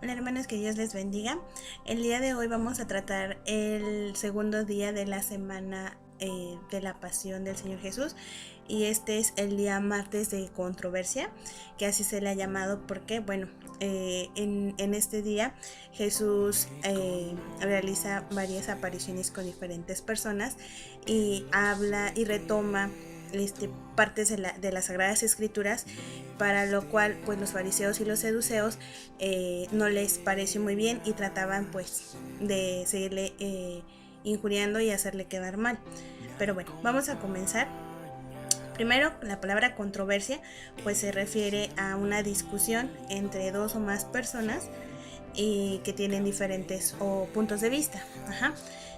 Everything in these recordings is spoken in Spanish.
Hola hermanos, que Dios les bendiga. El día de hoy vamos a tratar el segundo día de la semana de la pasión del Señor Jesús, y este es el día martes de controversia, que así se le ha llamado porque, bueno, en este día Jesús realiza varias apariciones con diferentes personas y habla y retoma partes de las Sagradas Escrituras, para lo cual pues los fariseos y los seduceos no les pareció muy bien y trataban pues de seguirle injuriando y hacerle quedar mal. Pero bueno, vamos a comenzar. Primero, la palabra controversia pues se refiere a una discusión entre dos o más personas y que tienen diferentes puntos de vista. Ajá.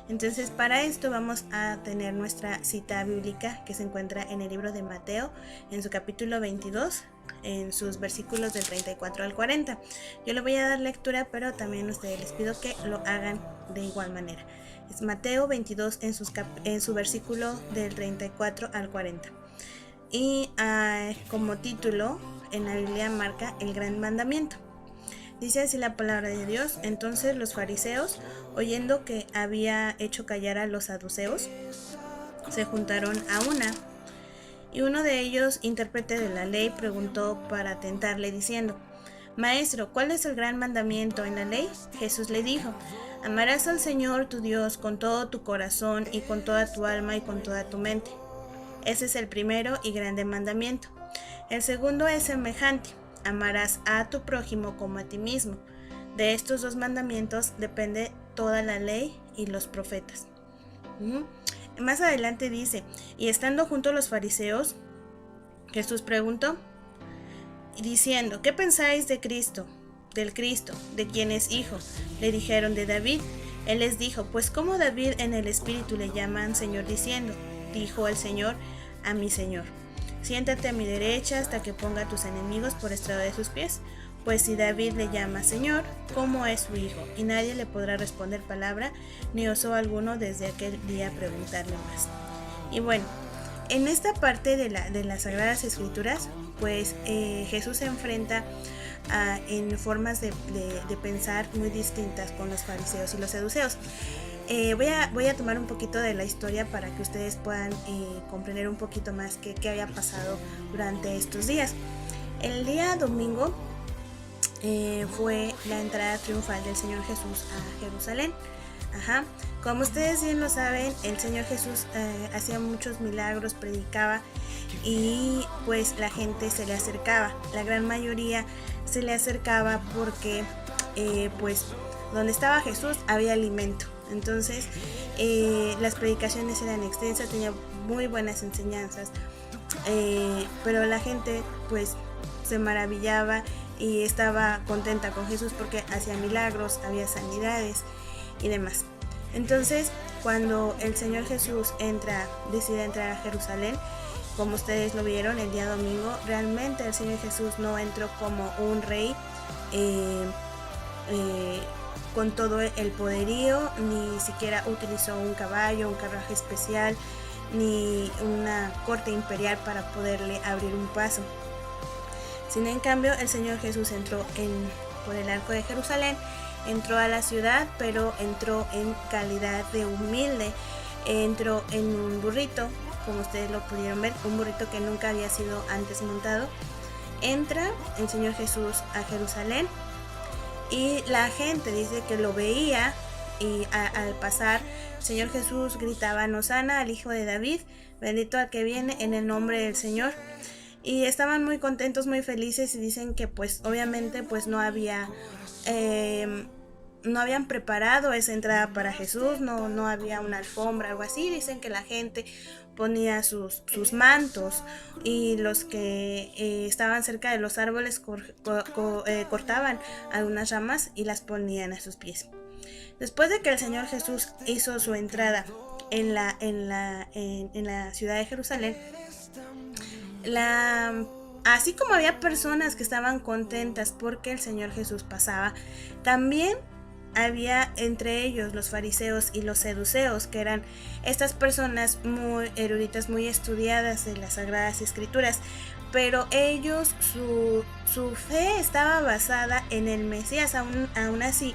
Entonces, para esto vamos a tener nuestra cita bíblica, que se encuentra en el libro de Mateo, en su capítulo 22, en sus versículos del 34 al 40. Yo le voy a dar lectura, pero también a ustedes les pido que lo hagan de igual manera. Es Mateo 22 en su versículo del 34 al 40. Y como título en la Biblia marca el gran mandamiento. Dice así la palabra de Dios: entonces los fariseos, oyendo que había hecho callar a los saduceos, se juntaron a una. Y uno de ellos, intérprete de la ley, preguntó para tentarle diciendo: Maestro, ¿cuál es el gran mandamiento en la ley? Jesús le dijo: amarás al Señor tu Dios con todo tu corazón y con toda tu alma y con toda tu mente. Ese es el primero y grande mandamiento. El segundo es semejante: amarás a tu prójimo como a ti mismo. De estos dos mandamientos depende toda la ley y los profetas. Más adelante dice: y estando juntos los fariseos, Jesús preguntó, diciendo: ¿qué pensáis de Cristo? Del Cristo, de quien es hijo. Le dijeron: de David. Él les dijo: pues como David en el Espíritu le llaman Señor, diciendo: dijo el Señor a mi Señor: siéntate a mi derecha hasta que ponga a tus enemigos por estrado de sus pies. Pues si David le llama Señor, ¿cómo es su hijo? Y nadie le podrá responder palabra, ni osó alguno desde aquel día preguntarle más. Y bueno, en esta parte de las Sagradas Escrituras, pues Jesús se enfrenta en formas de pensar muy distintas con los fariseos y los seduceos. Voy a tomar un poquito de la historia para que ustedes puedan comprender un poquito más qué había pasado durante estos días. El día domingo fue la entrada triunfal del Señor Jesús a Jerusalén. Ajá. Como ustedes bien lo saben, el Señor Jesús hacía muchos milagros, predicaba, y pues la gente se le acercaba. La gran mayoría se le acercaba porque pues donde estaba Jesús había alimento. Entonces las predicaciones eran extensas, tenía muy buenas enseñanzas, pero la gente pues se maravillaba y estaba contenta con Jesús porque hacía milagros, había sanidades y demás. Entonces, cuando el Señor Jesús decide entrar a Jerusalén, como ustedes lo vieron el día domingo, realmente el Señor Jesús no entró como un rey con todo el poderío, ni siquiera utilizó un caballo, un carruaje especial, ni una corte imperial para poderle abrir un paso. Sin en cambio, el Señor Jesús entró por el arco de Jerusalén, entró a la ciudad, pero entró en calidad de humilde. Entró en un burrito, como ustedes lo pudieron ver, un burrito que nunca había sido antes montado. Entra el Señor Jesús a Jerusalén y la gente dice que lo veía, y al pasar el Señor Jesús gritaba: Hosana al Hijo de David, bendito al que viene en el nombre del Señor. Y estaban muy contentos, muy felices, y dicen que pues obviamente pues no habían preparado esa entrada para Jesús, no había una alfombra, algo así. Dicen que la gente ponía sus mantos, y los que estaban cerca de los árboles cortaban algunas ramas y las ponían a sus pies. Después de que el Señor Jesús hizo su entrada en la ciudad de Jerusalén, así como había personas que estaban contentas porque el Señor Jesús pasaba, también había entre ellos los fariseos y los seduceos, que eran estas personas muy eruditas, muy estudiadas de las Sagradas Escrituras, pero ellos, su fe estaba basada en el Mesías, aún así,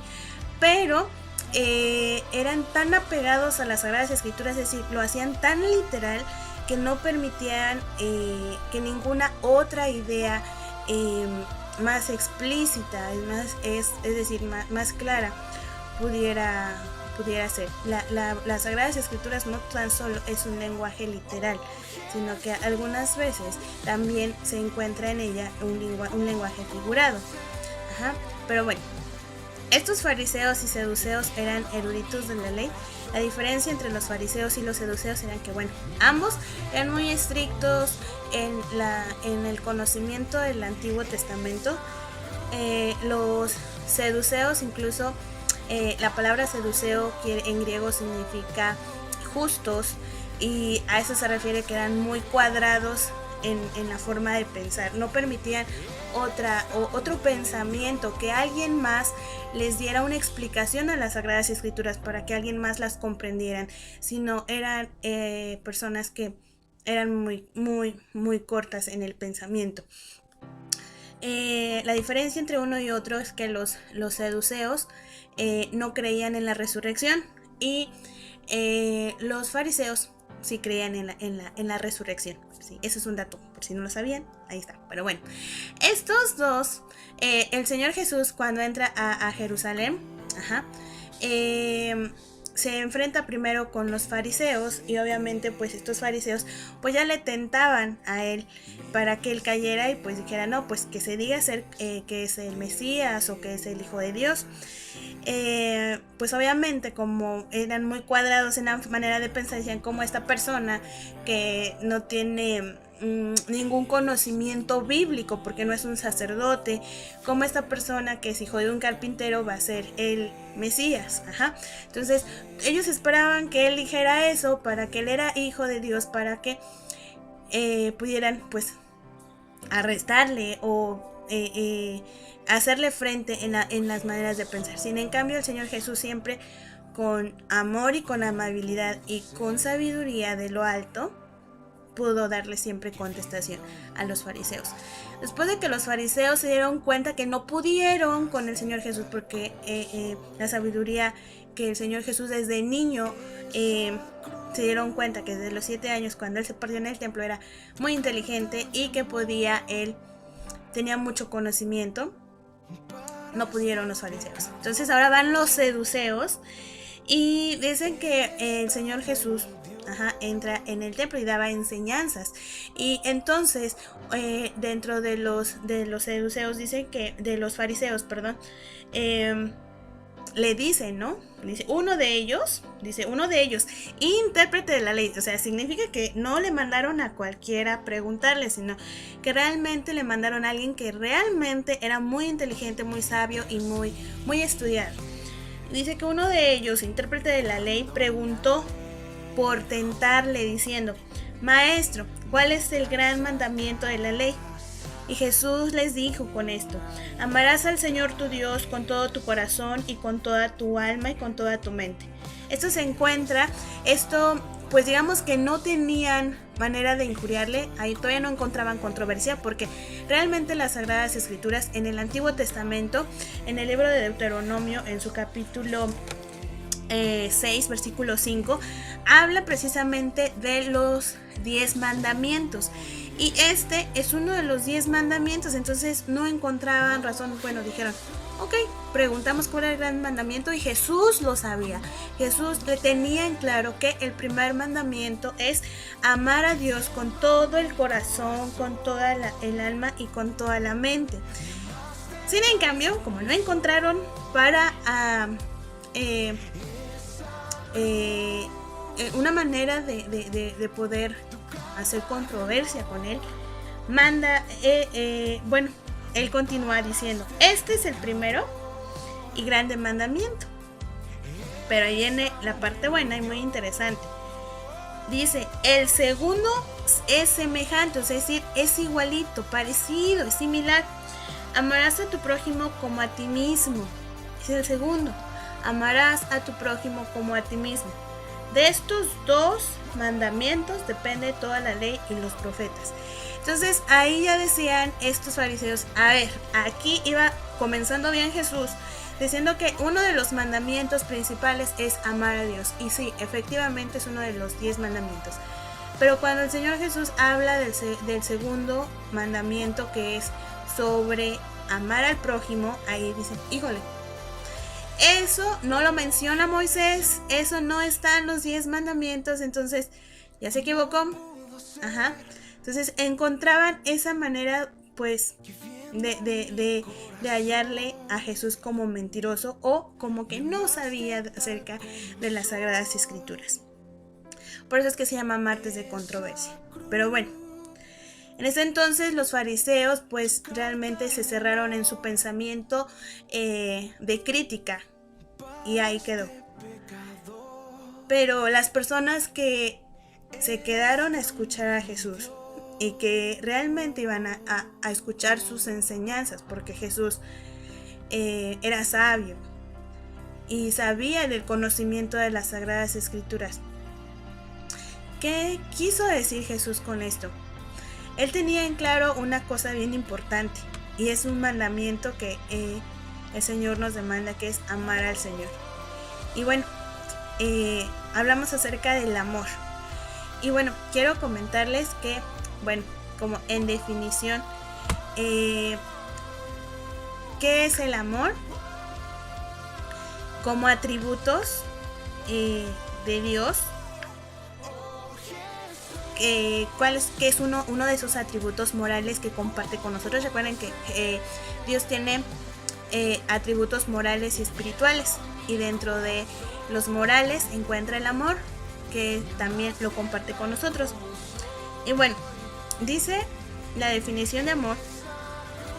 pero eran tan apegados a las Sagradas Escrituras, es decir, lo hacían tan literal que no permitían que ninguna otra idea más explícita, es decir, más clara, pudiera ser. Las Sagradas Escrituras no tan solo es un lenguaje literal, sino que algunas veces también se encuentra en ella un lenguaje figurado. Ajá. Pero bueno, estos fariseos y seduceos eran eruditos de la ley. La diferencia entre los fariseos y los seduceos era que, bueno, ambos eran muy estrictos en el conocimiento del Antiguo Testamento. Los seduceos, incluso la palabra seduceo en griego significa justos, y a eso se refiere que eran muy cuadrados en la forma de pensar. No permitían otro pensamiento, que alguien más les diera una explicación a las Sagradas Escrituras para que alguien más las comprendieran, sino eran personas que eran muy cortas en el pensamiento. La diferencia entre uno y otro es que los seduceos no creían en la resurrección, y los fariseos sí creían en la resurrección. Sí, eso es un dato, por si no lo sabían, ahí está. Pero bueno, estos dos, el Señor Jesús, cuando entra a Jerusalén, se enfrenta primero con los fariseos, y obviamente pues estos fariseos pues ya le tentaban a él para que él cayera y pues dijera, no, pues que se diga ser que es el Mesías o que es el Hijo de Dios. Pues obviamente, como eran muy cuadrados en la manera de pensar, decían, como esta persona que no tiene ningún conocimiento bíblico porque no es un sacerdote, como esta persona que es hijo de un carpintero va a ser el Mesías. Entonces ellos esperaban que él dijera eso, para que él era hijo de Dios, para que pudieran pues arrestarle o hacerle frente en las maneras de pensar. Sin en cambio, el Señor Jesús siempre con amor y con amabilidad y con sabiduría de lo alto pudo darle siempre contestación a los fariseos. Después de que los fariseos se dieron cuenta que no pudieron con el Señor Jesús, porque la sabiduría que el Señor Jesús desde niño se dieron cuenta que desde los 7 años, cuando él se perdió en el templo, era muy inteligente y que tenía mucho conocimiento, no pudieron los fariseos. Entonces ahora van los seduceos y dicen que el Señor Jesús entra en el templo y daba enseñanzas, y entonces dentro de los seduceos dicen que, de los fariseos, perdón, le dicen, ¿no? Dice uno de ellos, intérprete de la ley. O sea, significa que no le mandaron a cualquiera preguntarle, sino que realmente le mandaron a alguien que realmente era muy inteligente, muy sabio y muy estudiado. Dice que uno de ellos, intérprete de la ley, preguntó por tentarle diciendo, maestro, ¿cuál es el gran mandamiento de la ley? Y Jesús les dijo con esto, amarás al Señor tu Dios con todo tu corazón y con toda tu alma y con toda tu mente. Pues digamos que no tenían manera de injuriarle, ahí todavía no encontraban controversia, porque realmente las Sagradas Escrituras en el Antiguo Testamento, en el libro de Deuteronomio, en su capítulo 6, versículo 5, habla precisamente de los 10 mandamientos. Y este es uno de los 10 mandamientos, entonces no encontraban razón. Bueno, dijeron, ok, preguntamos cuál era el gran mandamiento, y Jesús lo sabía. Jesús le tenía en claro que el primer mandamiento es amar a Dios con todo el corazón, con toda el alma y con toda la mente. Sin en cambio, como no encontraron para una manera de poder hacer controversia con él, él continúa diciendo, este es el primero y grande mandamiento. Pero ahí viene la parte buena y muy interesante. Dice, el segundo es semejante, es decir, es igualito, parecido, es similar. Amarás a tu prójimo como a ti mismo. Es el segundo. amarás a tu prójimo como a ti mismo. De estos dos mandamientos depende toda la ley y los profetas. Entonces ahí ya decían estos fariseos, a ver, aquí iba comenzando bien Jesús, diciendo que uno de los mandamientos principales es amar a Dios. Y sí, efectivamente es uno de los 10 mandamientos. Pero cuando el Señor Jesús habla del segundo mandamiento, que es sobre amar al prójimo, ahí dicen, híjole, eso no lo menciona Moisés, eso no está en los 10 mandamientos, entonces ya se equivocó. Ajá. Entonces encontraban esa manera, pues, de hallarle a Jesús como mentiroso o como que no sabía acerca de las Sagradas Escrituras. Por eso es que se llama martes de controversia. Pero bueno, en ese entonces los fariseos pues realmente se cerraron en su pensamiento de crítica y ahí quedó. Pero las personas que se quedaron a escuchar a Jesús y que realmente iban a escuchar sus enseñanzas, porque Jesús era sabio y sabía del conocimiento de las Sagradas Escrituras. ¿Qué quiso decir Jesús con esto? Él tenía en claro una cosa bien importante y es un mandamiento que el Señor nos demanda, que es amar al Señor. Y bueno, hablamos acerca del amor. Y bueno, quiero comentarles que, bueno, como en definición, ¿qué es el amor? Como atributos de Dios. ¿Qué es uno de esos atributos morales que comparte con nosotros? Recuerden que Dios tiene atributos morales y espirituales, y dentro de los morales encuentra el amor, que también lo comparte con nosotros. Y bueno, dice la definición de amor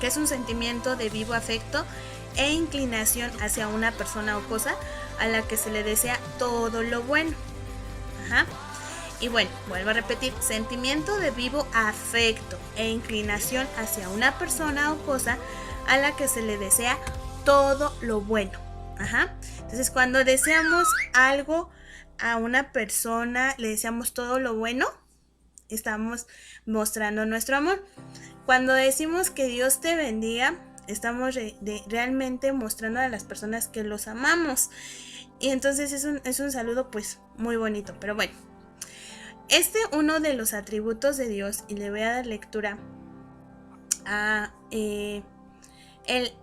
que es un sentimiento de vivo afecto e inclinación hacia una persona o cosa a la que se le desea todo lo bueno. Ajá. Y bueno, vuelvo a repetir, sentimiento de vivo afecto e inclinación hacia una persona o cosa a la que se le desea todo lo bueno. Ajá. Entonces, cuando deseamos algo a una persona, le deseamos todo lo bueno, estamos mostrando nuestro amor. Cuando decimos que Dios te bendiga, estamos realmente mostrando a las personas que los amamos. Y entonces es un saludo pues muy bonito. Pero bueno, uno de los atributos de Dios, y le voy a dar lectura a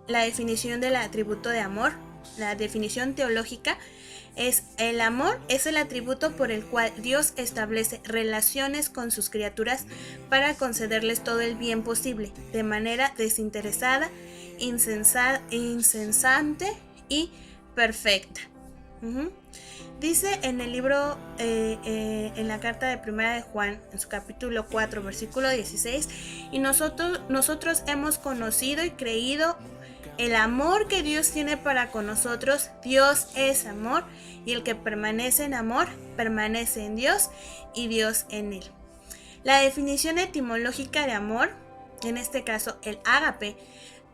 la definición del atributo de amor. La definición teológica es: el amor es el atributo por el cual Dios establece relaciones con sus criaturas para concederles todo el bien posible, de manera desinteresada, incesante y perfecta. Dice en el libro, en la carta de Primera de Juan, en su capítulo 4, versículo 16, y nosotros hemos conocido y creído el amor que Dios tiene para con nosotros. Dios es amor, y el que permanece en amor, permanece en Dios y Dios en él. La definición etimológica de amor, en este caso el ágape,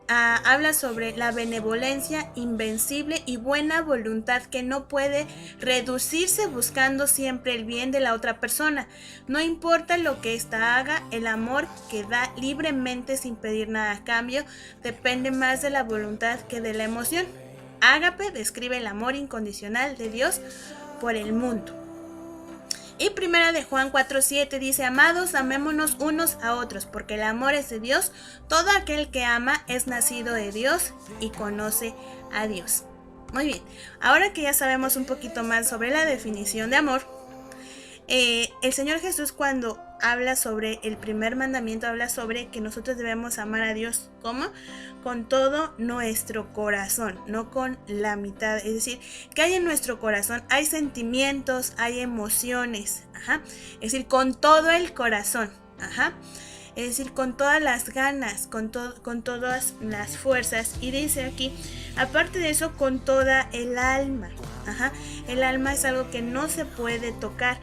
habla sobre la benevolencia invencible y buena voluntad que no puede reducirse buscando siempre el bien de la otra persona. No importa lo que ésta haga, el amor que da libremente sin pedir nada a cambio depende más de la voluntad que de la emoción. Ágape describe el amor incondicional de Dios por el mundo. Y Primera de Juan 4:7 dice: amados, amémonos unos a otros, porque el amor es de Dios. Todo aquel que ama es nacido de Dios y conoce a Dios. Muy bien, ahora que ya sabemos un poquito más sobre la definición de amor, el Señor Jesús, cuando habla sobre el primer mandamiento, habla sobre que nosotros debemos amar a Dios, ¿cómo? Con todo nuestro corazón, no con la mitad. Es decir, que hay en nuestro corazón, hay sentimientos, hay emociones, ajá. Es decir, con todo el corazón, ajá. Es decir, con todas las ganas, con todas las fuerzas. Y dice aquí, aparte de eso, con toda el alma, ajá. El alma es algo que no se puede tocar.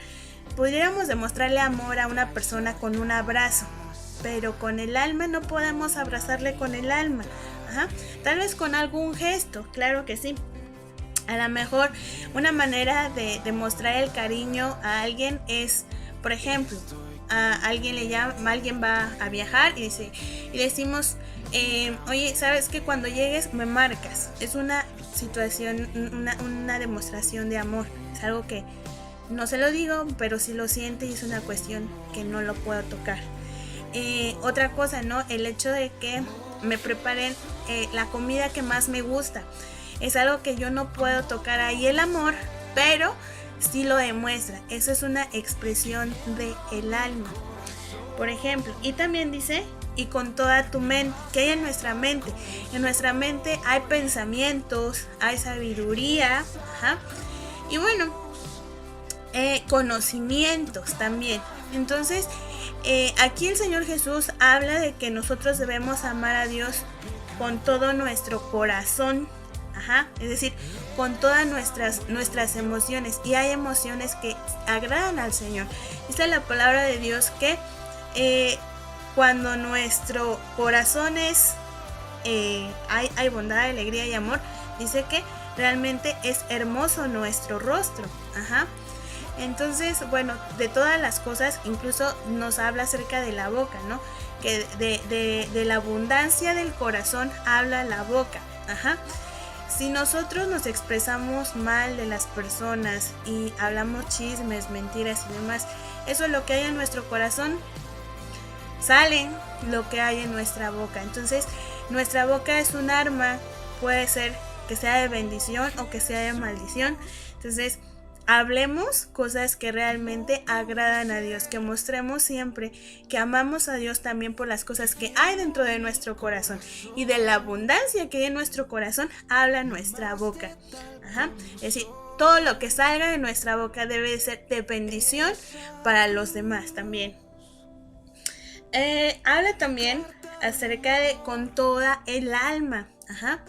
Pudiéramos demostrarle amor a una persona con un abrazo, pero con el alma no podemos abrazarle con el alma. Ajá. Tal vez con algún gesto, claro que sí. A lo mejor una manera de demostrar el cariño a alguien es, por ejemplo, a alguien alguien va a viajar y decimos, oye, sabes que cuando llegues me marcas. Es una situación, una demostración de amor. Es algo que no se lo digo, pero sí lo siente y es una cuestión que no lo puedo tocar. Otra cosa, ¿no? El hecho de que me preparen la comida que más me gusta. Es algo que yo no puedo tocar ahí el amor, pero sí lo demuestra. Eso es una expresión del alma. Por ejemplo, y también dice, y con toda tu mente. ¿Qué hay en nuestra mente? En nuestra mente hay pensamientos, hay sabiduría, ajá, y bueno, conocimientos también. Entonces, aquí el Señor Jesús habla de que nosotros debemos amar a Dios con todo nuestro corazón, ajá, es decir, con todas nuestras emociones. Y hay emociones que agradan al Señor. Esta es la palabra de Dios que cuando nuestro corazón es hay bondad, alegría y amor, dice que realmente es hermoso nuestro rostro, ajá. Entonces, bueno, de todas las cosas, incluso nos habla acerca de la boca, ¿no? Que de la abundancia del corazón habla la boca, ajá. Si nosotros nos expresamos mal de las personas y hablamos chismes, mentiras y demás, eso es lo que hay en nuestro corazón, sale lo que hay en nuestra boca. Entonces, nuestra boca es un arma, puede ser que sea de bendición o que sea de maldición. Entonces, hablemos cosas que realmente agradan a Dios, que mostremos siempre que amamos a Dios también por las cosas que hay dentro de nuestro corazón, y de la abundancia que hay en nuestro corazón habla nuestra boca, ajá. Es decir, todo lo que salga de nuestra boca debe ser de bendición para los demás también. Habla también acerca de con toda el alma, ajá.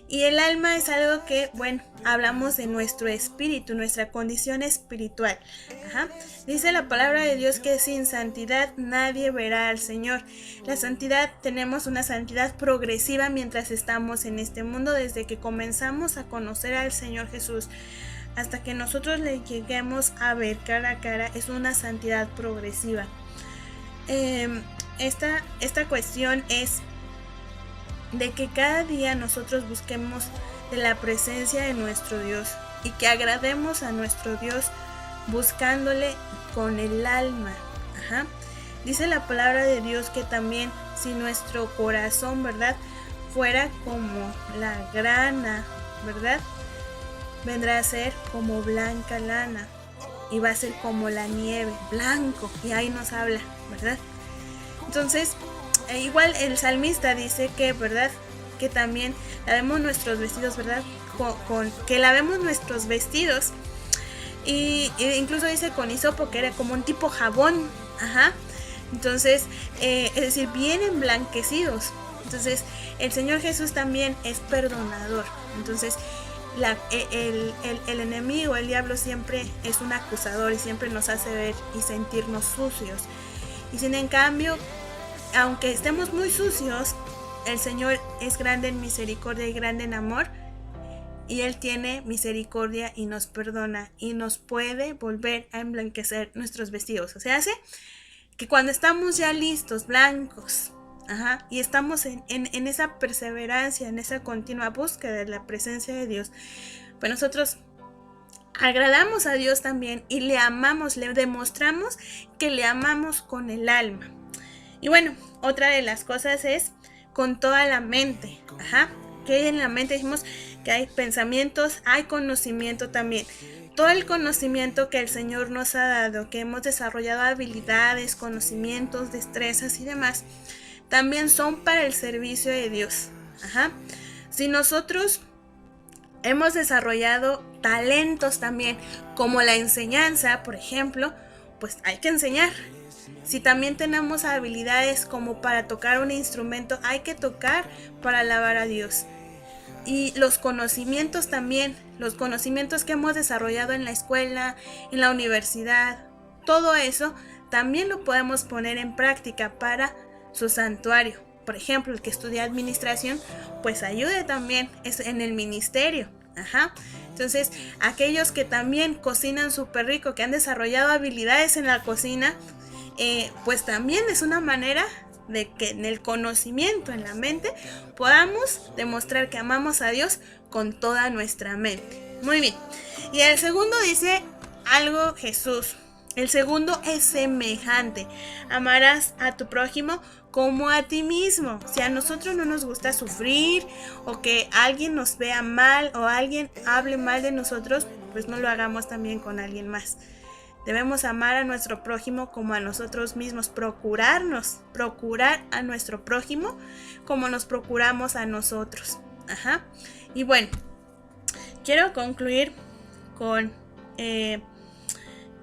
Y el alma es algo que, bueno, hablamos de nuestro espíritu, nuestra condición espiritual, ajá. Dice la palabra de Dios que sin santidad nadie verá al Señor. La santidad, tenemos una santidad progresiva mientras estamos en este mundo, desde que comenzamos a conocer al Señor Jesús hasta que nosotros le lleguemos a ver cara a cara, es una santidad progresiva. Esta cuestión es de que cada día nosotros busquemos de la presencia de nuestro Dios y que agrademos a nuestro Dios buscándole con el alma, ajá. Dice la palabra de Dios que también si nuestro corazón, ¿verdad?, fuera como la grana, ¿verdad?, vendrá a ser como blanca lana y va a ser como la nieve, blanco, y ahí nos habla, ¿verdad? Entonces, igual el salmista dice que, ¿verdad?, que también lavemos nuestros vestidos, ¿verdad?, que lavemos nuestros vestidos, y incluso dice con hisopo, que era como un tipo jabón, ajá. Entonces, es decir, bien emblanquecidos. Entonces, el Señor Jesús también es perdonador. Entonces, el enemigo, el diablo, siempre es un acusador y siempre nos hace ver y sentirnos sucios. Y sin en cambio, aunque estemos muy sucios, el Señor es grande en misericordia y grande en amor, y Él tiene misericordia y nos perdona y nos puede volver a emblanquecer nuestros vestidos. O sea, hace que cuando estamos ya listos, blancos, ajá, y estamos en esa perseverancia, en esa continua búsqueda de la presencia de Dios, pues nosotros agradamos a Dios también y le amamos, le demostramos que le amamos con el alma. Y bueno, otra de las cosas es con toda la mente, ajá. Que hay en la mente, dijimos que hay pensamientos, hay conocimiento también. Todo el conocimiento que el Señor nos ha dado, que hemos desarrollado habilidades, conocimientos, destrezas y demás, también son para el servicio de Dios, ajá. Si nosotros hemos desarrollado talentos también, como la enseñanza, por ejemplo, pues hay que enseñar. Si también tenemos habilidades como para tocar un instrumento, hay que tocar para alabar a Dios. Y los conocimientos también, los conocimientos que hemos desarrollado en la escuela, en la universidad, todo eso también lo podemos poner en práctica para su santuario. Por ejemplo, el que estudia administración, pues ayude también en el ministerio, Ajá. Entonces, aquellos que también cocinan súper rico, que han desarrollado habilidades en la cocina, pues también es una manera de que en el conocimiento, en la mente, podamos demostrar que amamos a Dios con toda nuestra mente. Muy bien. Y el segundo dice algo Jesús. El segundo es semejante. Amarás a tu prójimo como a ti mismo. Si a nosotros no nos gusta sufrir o que alguien nos vea mal o alguien hable mal de nosotros, pues no lo hagamos también con alguien más. Debemos amar a nuestro prójimo como a nosotros mismos, procurar a nuestro prójimo como nos procuramos a nosotros. Ajá. Y bueno, quiero concluir con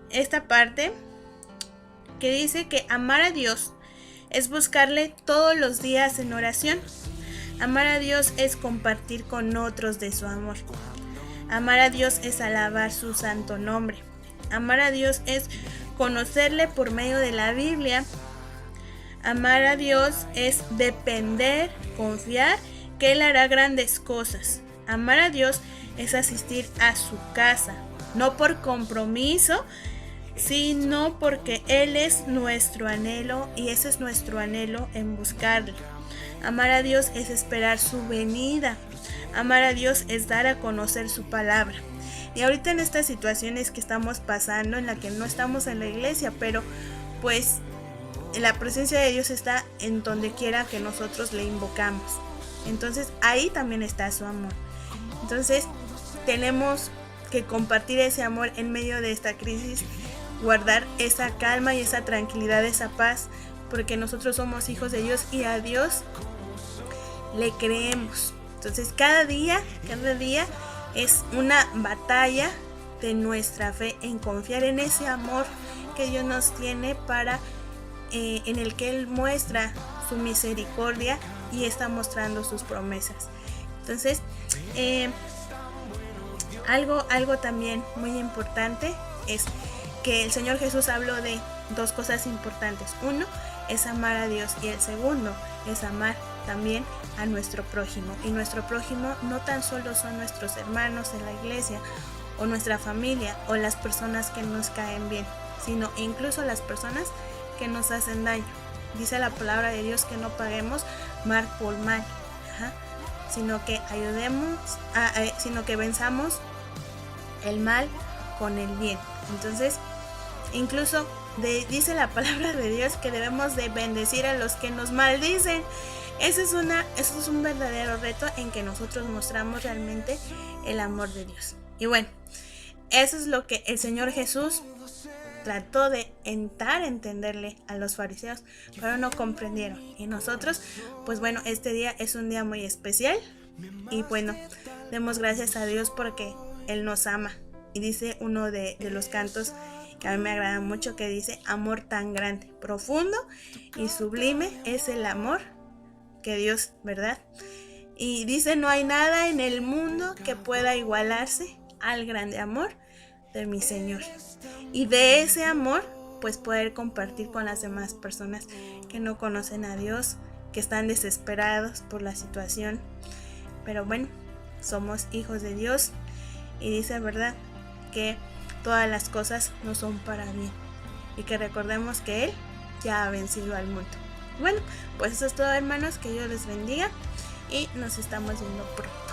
esta parte que dice que amar a Dios es buscarle todos los días en oración. Amar a Dios es compartir con otros de su amor. Amar a Dios es alabar su santo nombre. Amar a Dios es conocerle por medio de la Biblia. Amar a Dios es depender, confiar que Él hará grandes cosas. Amar a Dios es asistir a su casa, no por compromiso, sino porque Él es nuestro anhelo y ese es nuestro anhelo en buscarle. Amar a Dios es esperar su venida. Amar a Dios es dar a conocer su palabra. Y ahorita en estas situaciones que estamos pasando, en la que no estamos en la iglesia, pero pues la presencia de Dios está en donde quiera que nosotros le invocamos. Entonces ahí también está su amor. Entonces tenemos que compartir ese amor en medio de esta crisis, guardar esa calma y esa tranquilidad, esa paz, porque nosotros somos hijos de Dios y a Dios le creemos. Entonces cada día es una batalla de nuestra fe en confiar en ese amor que Dios nos tiene para en el que Él muestra su misericordia y está mostrando sus promesas. Entonces algo también muy importante es que el Señor Jesús habló de dos cosas importantes. Uno es amar a Dios y el segundo es amar también a nuestro prójimo. Y nuestro prójimo no tan solo son nuestros hermanos en la iglesia o nuestra familia o las personas que nos caen bien, sino incluso las personas que nos hacen daño. Dice la palabra de Dios que no paguemos mal por mal, sino que sino que venzamos el mal con el bien. Entonces, incluso dice la palabra de Dios que debemos de bendecir a los que nos maldicen. Eso es un verdadero reto en que nosotros mostramos realmente el amor de Dios. Y bueno, eso es lo que el Señor Jesús trató de entenderle a los fariseos, pero no comprendieron. Y nosotros, pues bueno, este día es un día muy especial. Y bueno, demos gracias a Dios porque Él nos ama. Y dice uno de los cantos que a mí me agrada mucho, que dice: amor tan grande, profundo y sublime es el amor que Dios, ¿verdad? Y dice: no hay nada en el mundo que pueda igualarse al grande amor de mi Señor. Y de ese amor, pues poder compartir con las demás personas que no conocen a Dios, que están desesperados por la situación. Pero bueno, somos hijos de Dios y dice, ¿verdad?, que todas las cosas no son para bien y que recordemos que Él ya ha vencido al mundo. Bueno, pues eso es todo, hermanos, que Dios les bendiga y nos estamos viendo pronto.